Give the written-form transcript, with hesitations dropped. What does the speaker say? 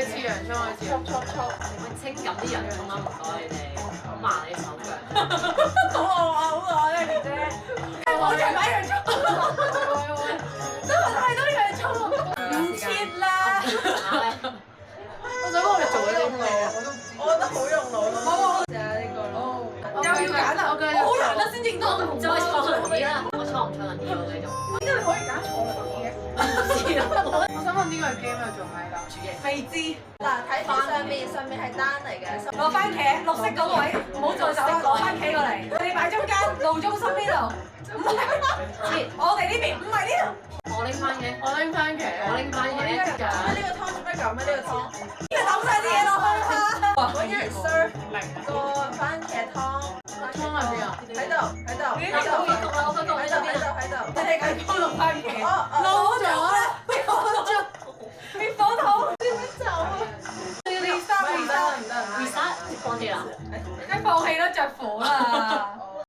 去切洋葱，去切洋葱。清咁啲洋葱啦，唔該你哋，好麻你手腳。好餓啊！好餓啊！蓮姐，我淨係買洋葱，都話太多洋葱，唔切啦。我想講我哋做咗啲咩啊？我覺得好用腦。好，試下呢個咯。又要揀啊！好難啊，先認到。就係錯輪椅啦，我錯唔錯輪椅喎繼續。點解你可以揀錯輪椅嘅？我想問呢個係 game 又做咩㗎？煮嘢。未知。嗱，睇住上面係單嚟嘅。攞番茄，綠色嗰位，唔好再走啦，攞番茄過嚟。你擺中間，路中心呢度。唔係，我哋呢邊唔係呢度。我拎番茄，我拎番茄，我拎番茄。呢個湯做咩咁啊？呢個湯。呢個抌晒啲嘢落去啦。我一人 serve 個番茄湯。湯喺邊啊？喺度，喺度，喺度，我開焗，喺度。你哋繼續鋪落番茄。攞咗啦！滅火筒，滅火筒。點樣走啊？reset，唔得， reset 放棄啦。梗放棄啦，着火啦。